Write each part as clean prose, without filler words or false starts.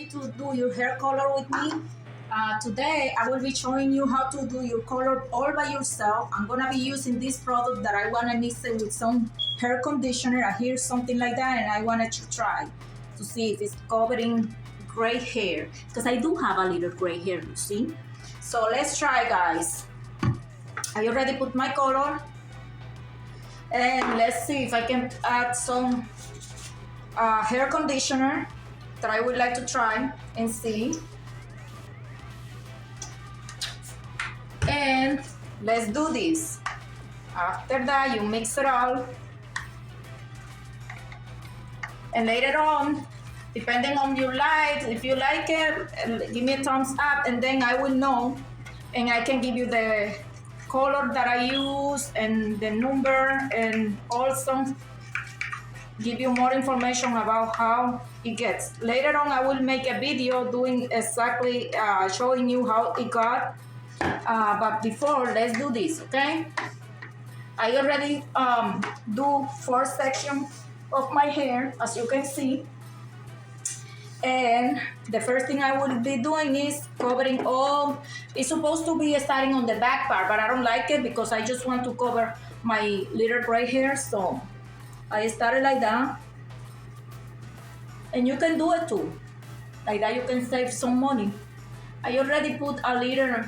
To do your hair color with me. Today I will be showing you how to do your color all by yourself. I'm gonna be using this product that I wanna mix it with some hair conditioner. I hear something like that and I wanted to try to see if it's covering gray hair because I do have a little gray hair, you see. So let's try, guys. I already put my color and let's see if I can add some hair conditioner that I would like to try and see. And let's do this. After that, you mix it all. And later on, depending on your likes, if you like it, give me a thumbs up and then I will know. And I can give you the color that I use and the number, and also give you more information about how it gets. Later on, I will make a video doing exactly showing you how it got. But before, let's do this, okay? I already do 4 sections of my hair, as you can see. And the first thing I will be doing is covering all. It's supposed to be starting on the back part, but I don't like it because I just want to cover my little gray hair. So I started like that. And you can do it too. Like that you can save some money. I already put a little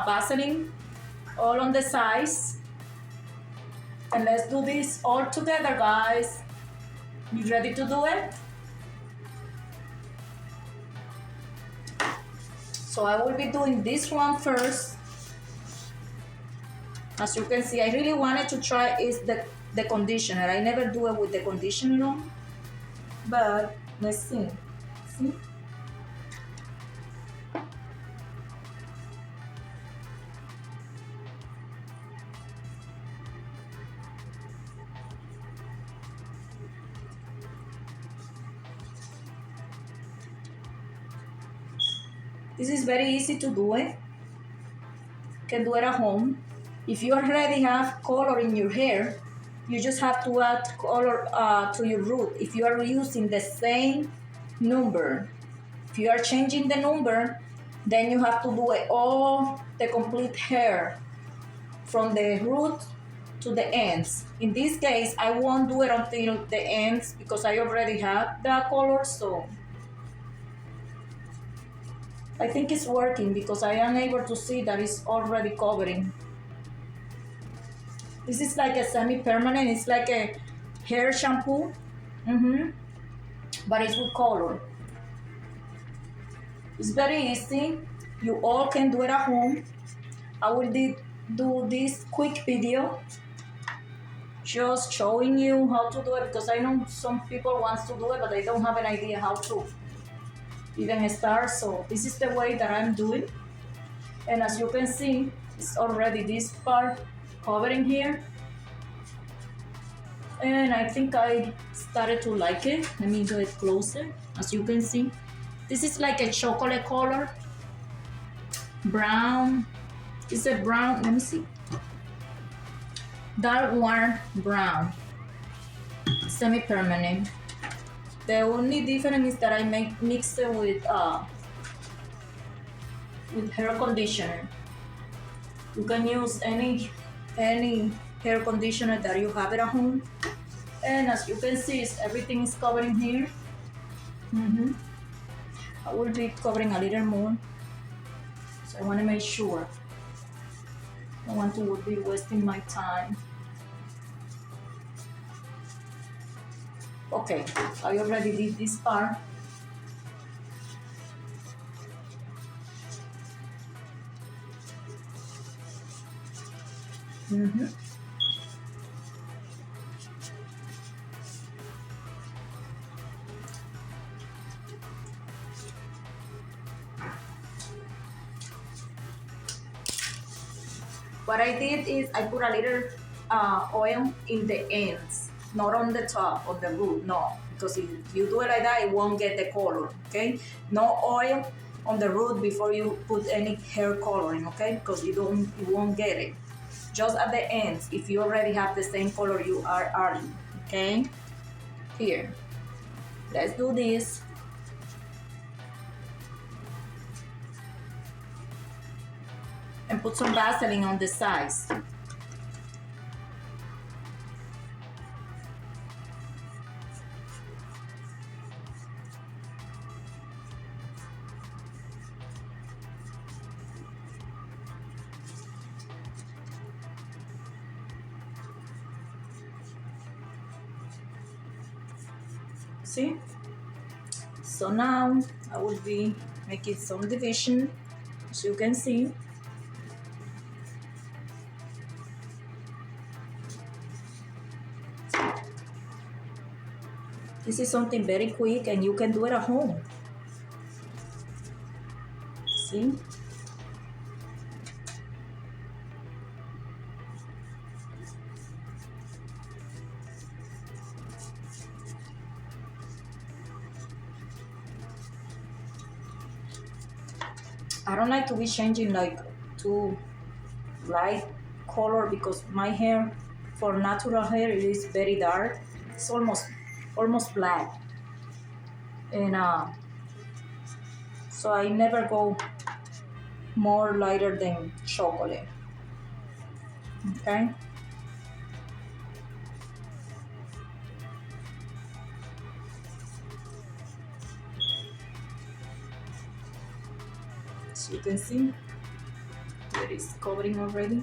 Vaseline all on the sides. And let's do this all together, guys. You ready to do it? So I will be doing this one first. As you can see, I really wanted to try is the conditioner. I never do it with the conditioner on. But let's see. See? This is very easy to do it. You can do it at home. If you already have color in your hair, you just have to add color to your root. If you are using the same number, if you are changing the number, then you have to do it all the complete hair from the root to the ends. In this case, I won't do it until the ends because I already have the color, so I think it's working because I am able to see that it's already covering. This is like a semi-permanent, it's like a hair shampoo, but it's with color. It's very easy. You all can do it at home. I will do this quick video just showing you how to do it because I know some people want to do it, but they don't have an idea how to even start. So this is the way that I'm doing. And as you can see, it's already this part covering here. And I think I started to like it. Let me do it closer. As you can see, this is like a chocolate color. Brown. It's a brown, let me see. Dark warm brown. Semi-permanent. The only difference is that I mix it with hair conditioner. You can use any hair conditioner that you have at home. And as you can see, everything is covering here. I will be covering a little more. So I want to make sure. I don't want to be wasting my time. Okay, I already did this part. What I did is I put a little oil in the ends, not on the top of the root, no. Because if you do it like that, it won't get the color, okay? No oil on the root before you put any hair coloring, okay? Because you won't get it. Just at the ends, if you already have the same color you are adding, okay? Here, let's do this. and put some Vaseline on the sides. See? So now I will be making some division, as you can see. This is something very quick and you can do it at home. See? I don't like to be changing like to light color because my hair, for natural hair, it is very dark. It's almost black, and so I never go more lighter than chocolate. Okay. So you can see it is covering already.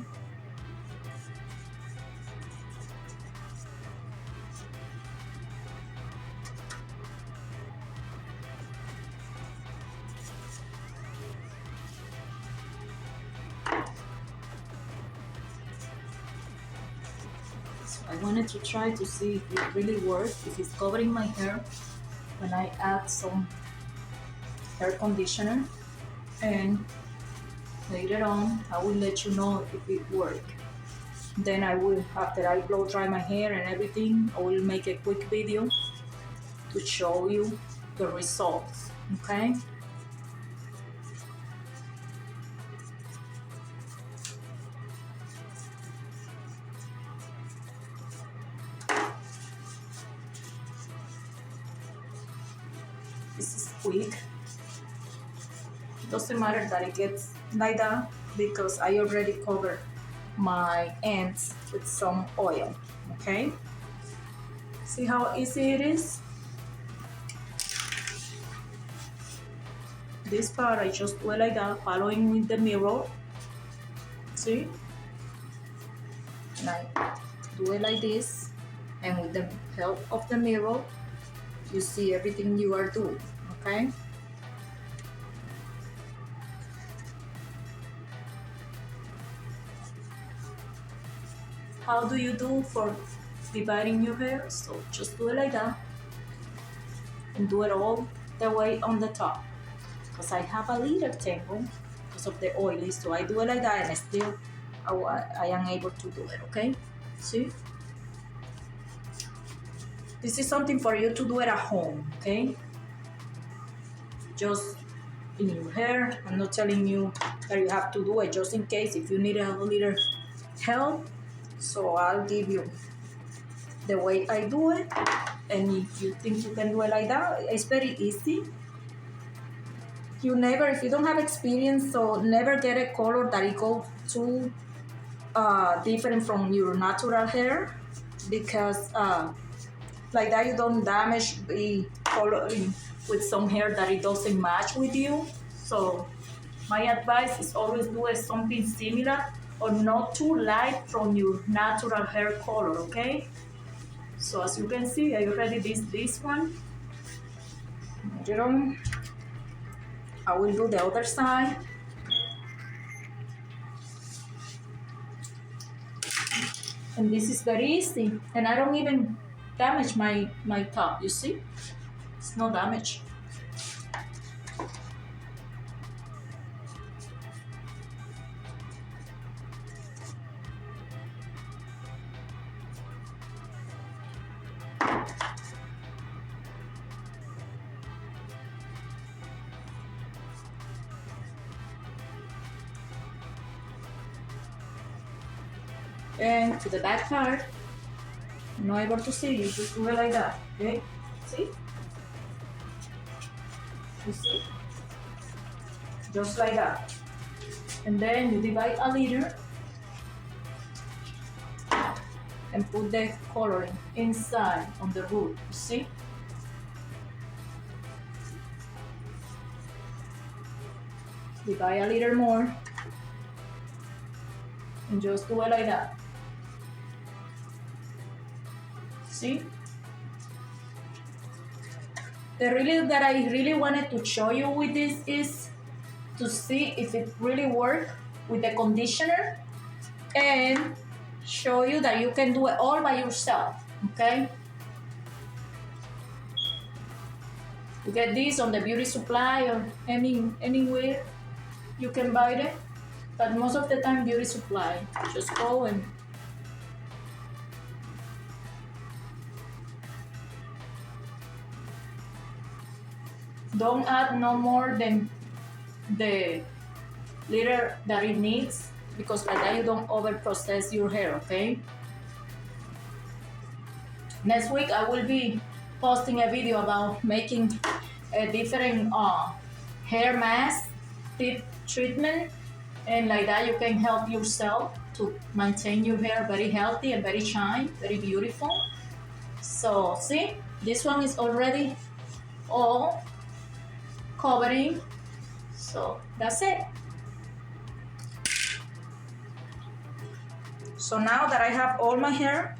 So I wanted to try to see if it really works, if it's covering my hair when I add some hair conditioner, and later on I will let you know if it works. Then I will, after I blow dry my hair and everything, I will make a quick video to show you the results. Okay. This is quick. Doesn't matter that it gets like that because I already covered my ends with some oil. Okay. See how easy it is? This part I just do it like that, following with the mirror. See? And I do it like this, and with the help of the mirror, you see everything you are doing. Okay? How do you do for dividing your hair? So just do it like that and do it all the way on the top, because I have a little tangle because of the oily, so I do it like that, and still I am able to do it. Okay, see, this is something for you to do it at home. Okay, just in your hair. I'm not telling you that you have to do it, just in case if you need a little help. So I'll give you the way I do it, and if you think you can do it like that, it's very easy. If you don't have experience, so never get a color that it goes too different from your natural hair, because like that you don't damage the coloring with some hair that it doesn't match with you. So my advice is always do something similar or not too light from your natural hair color. Okay, so as you can see, I already did this one. I will do the other side. And this is very easy, and I don't even damage my top. You see, it's no damage. And to the back part, I'm not able to see, you just do it like that. Okay, see? You see? Just like that. And then you divide a liter and put the coloring inside on the root, you see? Divide a liter more and just do it like that. See? That I really wanted to show you with this is to see if it really works with the conditioner and show you that you can do it all by yourself, okay? You get this on the beauty supply or anywhere you can buy it, but most of the time beauty supply. Just go and don't add no more than the liter that it needs, because like that you don't over process your hair, okay? Next week I will be posting a video about making a different hair mask tip treatment, and like that you can help yourself to maintain your hair very healthy and very shine, very beautiful. So see, this one is already all covering, so that's it. So now that I have all my hair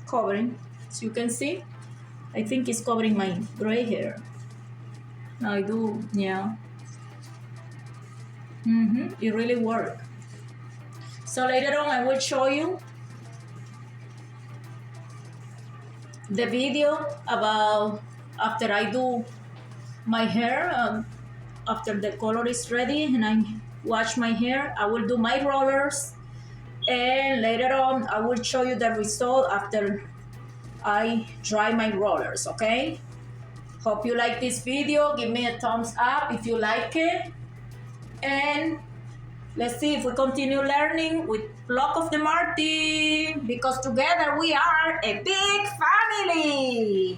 covering, as you can see, I think it's covering my gray hair. Now I do, yeah. It really worked. So later on I will show you the video about after I do my hair, after the color is ready and I wash my hair, I will do my rollers, and later on I will show you the result after I dry my rollers, okay? Hope you like this video. Give me a thumbs up if you like it, and let's see if we continue learning with Flock of the Martin, because together we are a big family.